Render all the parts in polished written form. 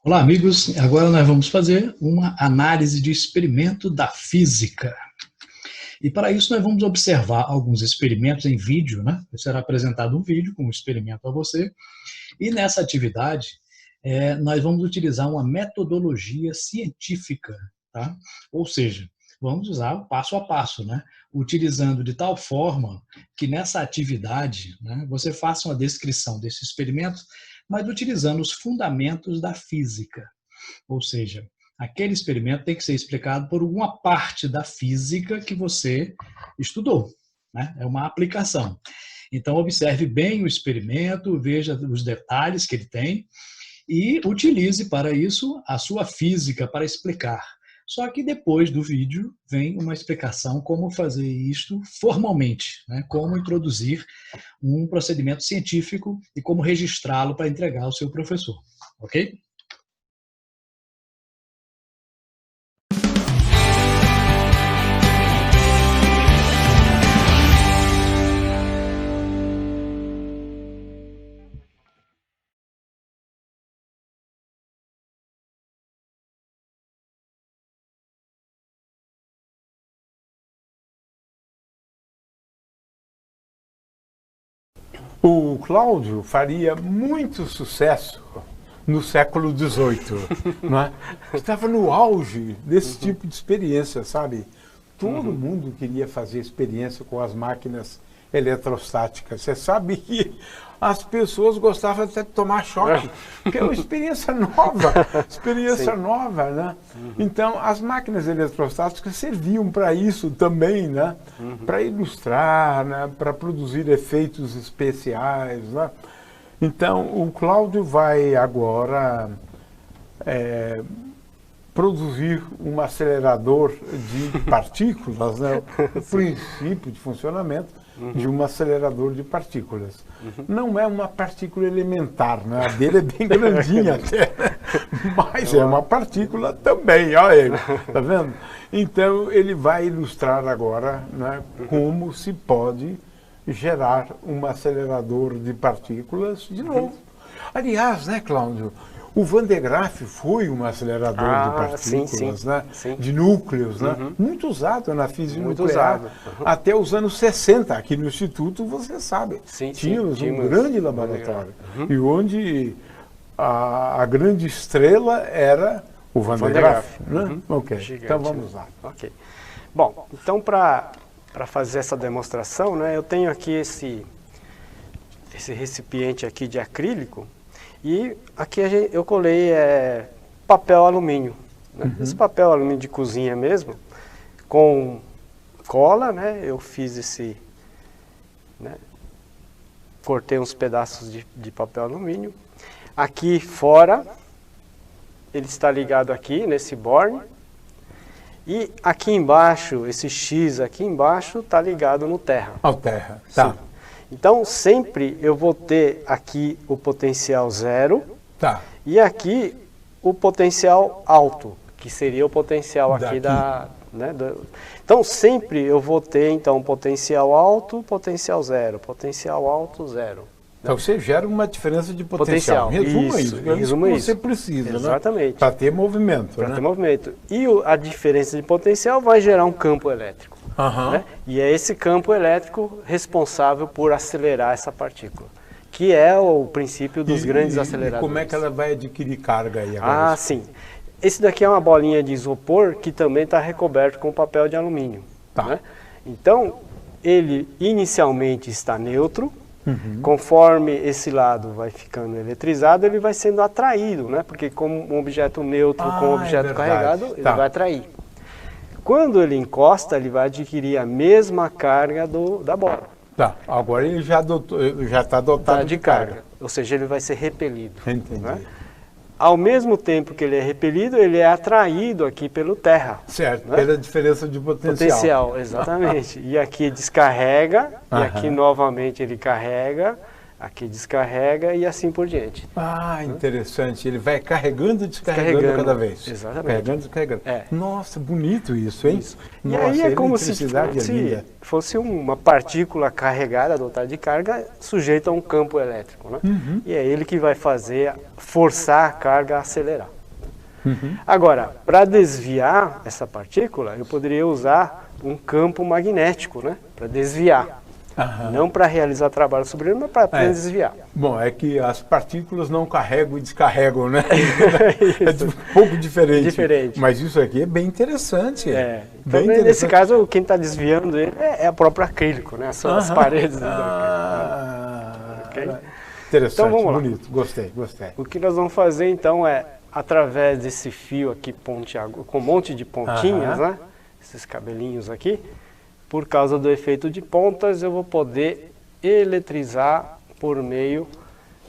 Olá, amigos. Agora nós vamos fazer uma análise de experimento da física. E para isso nós vamos observar alguns experimentos em vídeo, né? Será apresentado um vídeo com um experimento a você. E nessa atividade, nós vamos utilizar uma metodologia científica, tá? Ou seja, vamos usar o passo a passo, né? Utilizando de tal forma que nessa atividade, né, você faça uma descrição desse experimento, mas utilizando os fundamentos da física. Ou seja, aquele experimento tem que ser explicado por uma parte da física que você estudou, né? É uma aplicação. Então, observe bem o experimento, veja os detalhes que ele tem e utilize para isso a sua física para explicar. Só que depois do vídeo vem uma explicação como fazer isto formalmente, né? Como introduzir um procedimento científico e como registrá-lo para entregar ao seu professor, ok? O Cláudio faria muito sucesso no século XVIII, não é? Estava no auge desse tipo de experiência, sabe? Todo mundo queria fazer experiência com as máquinas eletrostáticas. Você sabe que as pessoas gostavam até de tomar choque, porque é uma experiência nova, né? Então, as máquinas eletrostáticas serviam para isso também, né? Para ilustrar, né? Para produzir efeitos especiais, né? Então, o Cláudio vai agora produzir um acelerador de partículas, né? O princípio de funcionamento de um acelerador de partículas. Não é uma partícula elementar, né? A dele é bem grandinha até, mas é uma partícula também, olha ele, tá vendo? Então, ele vai ilustrar agora, né, como se pode gerar um acelerador de partículas de novo. Aliás, né, Cláudio, o Van de Graaff foi um acelerador de partículas, né? De núcleos, né? Muito usado na física nuclear. Até os anos 60, aqui no Instituto, você sabe, tínhamos um grande laboratório. E onde a grande estrela era o Van de Graaff. Né? Ok, gigante, então vamos lá. Ok. Bom, então para fazer essa demonstração, né, eu tenho aqui esse recipiente aqui de acrílico. E aqui eu colei papel alumínio, né? Esse papel alumínio de cozinha mesmo, com cola, né? Eu fiz né? Cortei uns pedaços de papel alumínio. Aqui fora, ele está ligado aqui nesse borne. E aqui embaixo, esse X aqui embaixo, está ligado no terra. Ao terra, tá. Sim. Então, sempre eu vou ter aqui o potencial zero, tá, e aqui o potencial alto, que seria o potencial aqui Então, sempre eu vou ter, então, potencial alto, potencial zero, potencial alto, zero. Então, você gera uma diferença de potencial. Resuma isso. Resuma isso. Você precisa, exatamente, né? Para ter movimento. Para ter movimento. E a diferença de potencial vai gerar um campo elétrico. Né? E é esse campo elétrico responsável por acelerar essa partícula, que é o princípio dos grandes aceleradores. E como é que ela vai adquirir carga aí agora? Ah, sim. Esse daqui é uma bolinha de isopor que também está recoberto com papel de alumínio. Tá. Né? Então, ele inicialmente está neutro. Conforme esse lado vai ficando eletrizado, ele vai sendo atraído, né? Porque como um objeto neutro com um objeto carregado, ele vai atrair. Quando ele encosta, ele vai adquirir a mesma carga da bola. Tá, agora ele já está dotado de carga. Ou seja, ele vai ser repelido. Entendi. Né? Ao mesmo tempo que ele é repelido, ele é atraído aqui pelo terra. Certo, né? Pela diferença de potencial. Exatamente. E aqui descarrega, e aqui novamente ele carrega, aqui descarrega e assim por diante. Ah, interessante. Ele vai carregando e descarregando cada vez. Exatamente. Carregando e descarregando. Nossa, bonito isso, hein? Isso. Nossa, e aí é como se fosse uma partícula carregada, dotada de carga, sujeita a um campo elétrico. Né? E é ele que vai forçar a carga a acelerar. Agora, para desviar essa partícula, eu poderia usar um campo magnético, né? Para desviar. Não para realizar trabalho sobre ele, mas para desviar. Bom, é que as partículas não carregam e descarregam, né? É um pouco diferente. Mas isso aqui é bem interessante. Então, bem interessante. Nesse caso, quem está desviando ele é o próprio acrílico, né? São as paredes do acrílico. Okay? Interessante, então, vamos lá. Bonito, gostei. O que nós vamos fazer então é, através desse fio aqui pontiagudo, com um monte de pontinhas, né? Esses cabelinhos aqui, por causa do efeito de pontas, eu vou poder eletrizar por meio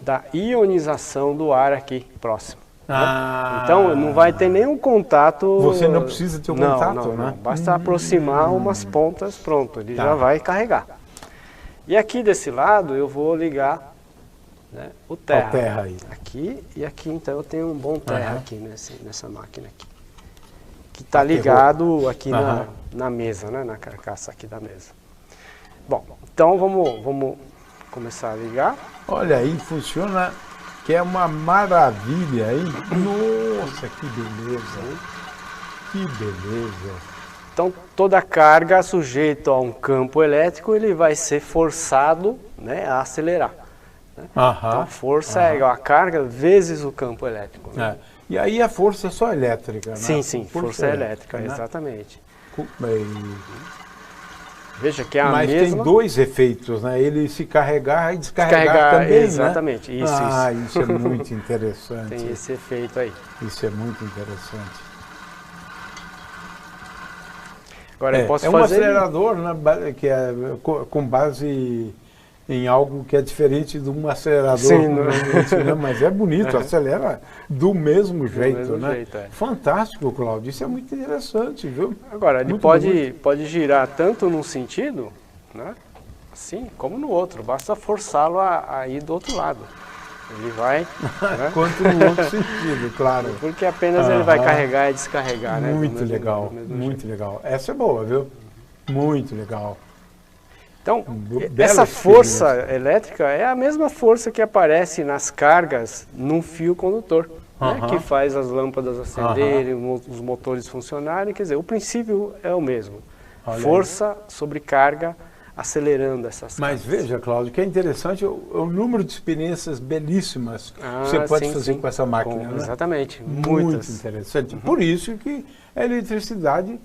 da ionização do ar aqui próximo. Né? Então não vai ter nenhum contato. Você não precisa ter um contato, né? Não. Basta aproximar umas pontas, pronto, ele já vai carregar. E aqui desse lado eu vou ligar, né, o terra. Terra aí. Aqui e aqui, então eu tenho um bom terra aqui nessa máquina aqui. Que está ligado aqui na mesa, né, na carcaça aqui da mesa. Bom, então vamos começar a ligar. Olha aí, funciona, que é uma maravilha, hein? Nossa, que beleza, hein? Que beleza. Então, toda carga sujeita a um campo elétrico, ele vai ser forçado, né, a acelerar. Né? Então, a força é igual a carga vezes o campo elétrico. Né? E aí a força é só elétrica, né? Sim, força elétrica, né? Exatamente. Veja que é a Mas mesma... tem dois efeitos, né? Ele se carregar e descarregar também, exatamente, né? Isso. Isso é muito interessante. Tem esse efeito aí. Isso é muito interessante. Agora eu posso fazer... um acelerador, né, que é com base em algo que é diferente de um acelerador. Sim, né? Mas é bonito, acelera do mesmo jeito, né? Jeito, Fantástico, Cláudio, isso é muito interessante, viu? Agora, ele pode girar tanto num sentido, né, assim, como no outro, basta forçá-lo a ir do outro lado. Ele vai... né? Quanto no outro sentido, claro. Porque apenas ele vai carregar e descarregar, né? Muito legal, muito legal. Essa é boa, viu? Muito legal. Então, essa força elétrica é a mesma força que aparece nas cargas num fio condutor, né, que faz as lâmpadas acenderem, os motores funcionarem. Quer dizer, o princípio é o mesmo. Força sobre carga acelerando essas cargas. Mas veja, Cláudio, que é interessante o número de experiências belíssimas que você pode fazer com essa máquina. Né? Exatamente. Muito interessante. Por isso que a eletricidade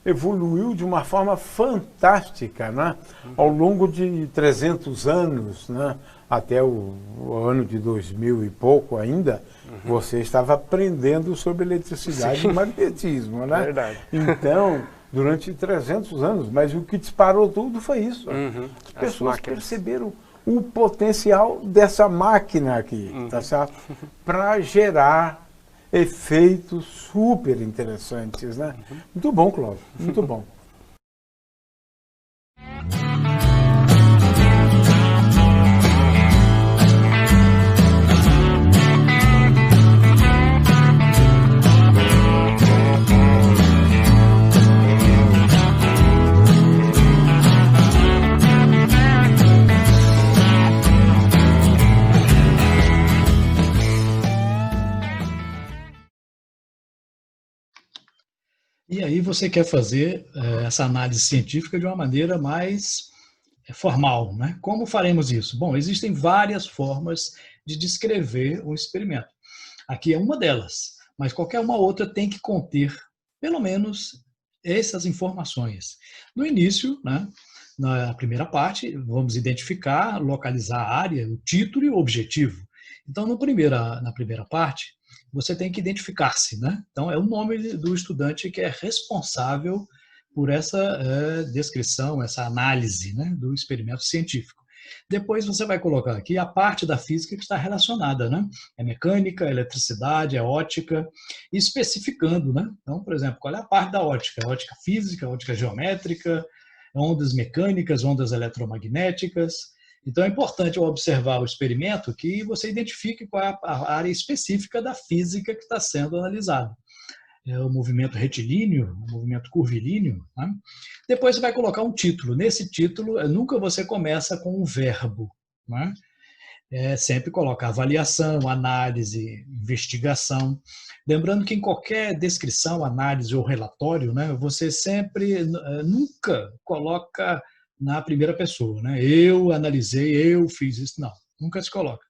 evoluiu de uma forma fantástica, né? Ao longo de 300 anos, né? Até o ano de 2000 e pouco ainda, você estava aprendendo sobre eletricidade e magnetismo, né? Verdade. Então, durante 300 anos, mas o que disparou tudo foi isso. As pessoas perceberam o potencial dessa máquina aqui, tá certo? Para gerar efeitos super interessantes, né? Muito bom, Cláudio, muito bom. E aí você quer fazer essa análise científica de uma maneira mais formal, né? Como faremos isso? Bom, existem várias formas de descrever um experimento. Aqui é uma delas, mas qualquer uma outra tem que conter, pelo menos, essas informações. No início, né, na primeira parte, vamos identificar, localizar a área, o título e o objetivo. Então, na primeira parte, você tem que identificar-se, né? Então, é o nome do estudante que é responsável por essa descrição, essa análise, né, do experimento científico. Depois você vai colocar aqui a parte da física que está relacionada, né? É mecânica, é eletricidade, é ótica, especificando, né? Então, por exemplo, qual é a parte da ótica? É ótica física, ótica geométrica, ondas mecânicas, ondas eletromagnéticas. Então é importante ao observar o experimento que você identifique qual é a área específica da física que está sendo analisada. É o movimento retilíneo, o movimento curvilíneo. Né? Depois você vai colocar um título. Nesse título, nunca você começa com um verbo. Né? sempre coloca avaliação, análise, investigação. Lembrando que em qualquer descrição, análise ou relatório, né, você sempre, nunca coloca na primeira pessoa, né? Eu analisei, eu fiz isso. Não, nunca se coloca.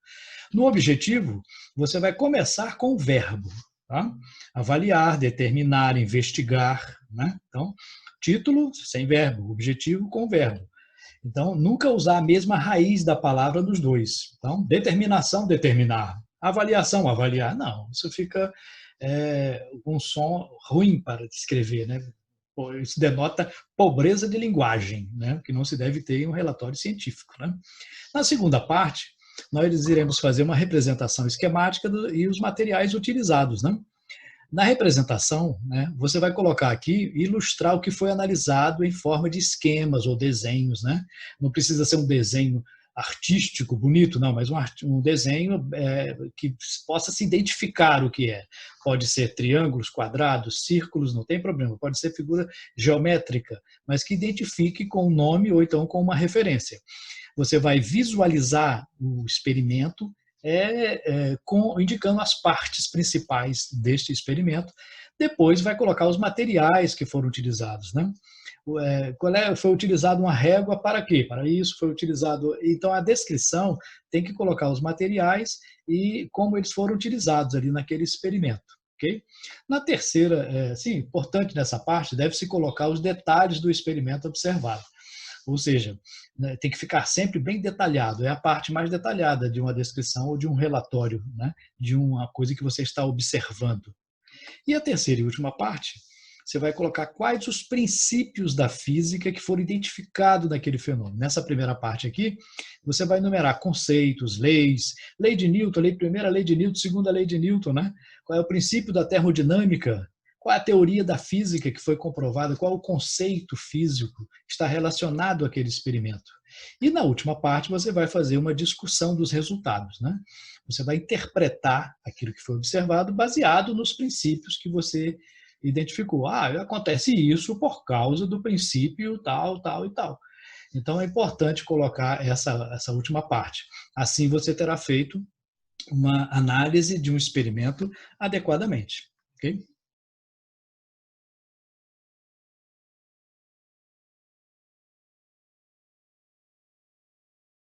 No objetivo, você vai começar com o verbo. Tá? Avaliar, determinar, investigar. Né? Então, título sem verbo, objetivo com verbo. Então, nunca usar a mesma raiz da palavra nos dois. Então, determinação, determinar. Avaliação, avaliar. Não, isso fica um som ruim para descrever, né? Isso denota pobreza de linguagem, né? Que não se deve ter em um relatório científico. Né? Na segunda parte, nós iremos fazer uma representação esquemática e os materiais utilizados. Né? Na representação, né, você vai colocar aqui, ilustrar o que foi analisado em forma de esquemas ou desenhos. Né? Não precisa ser um desenho artístico, bonito, não, mas um desenho que possa se identificar o que é. Pode ser triângulos, quadrados, círculos, não tem problema. Pode ser figura geométrica, mas que identifique com um nome ou então com uma referência. Você vai visualizar o experimento indicando as partes principais deste experimento. Depois vai colocar os materiais que foram utilizados. Né? Foi utilizado uma régua para quê? Para isso foi utilizado... Então, a descrição tem que colocar os materiais e como eles foram utilizados ali naquele experimento. Okay? Na terceira, importante nessa parte, deve-se colocar os detalhes do experimento observado. Ou seja, tem que ficar sempre bem detalhado. É a parte mais detalhada de uma descrição ou de um relatório, né? De uma coisa que você está observando. E a terceira e última parte, você vai colocar quais os princípios da física que foram identificados naquele fenômeno. Nessa primeira parte aqui, você vai enumerar conceitos, leis, lei de Newton, primeira lei de Newton, segunda lei de Newton, né? Qual é o princípio da termodinâmica, qual é a teoria da física que foi comprovada, qual é o conceito físico que está relacionado àquele experimento. E na última parte você vai fazer uma discussão dos resultados. Né? Você vai interpretar aquilo que foi observado baseado nos princípios que você identificou. Acontece isso por causa do princípio tal, tal e tal. Então é importante colocar essa última parte. Assim você terá feito uma análise de um experimento adequadamente. Ok?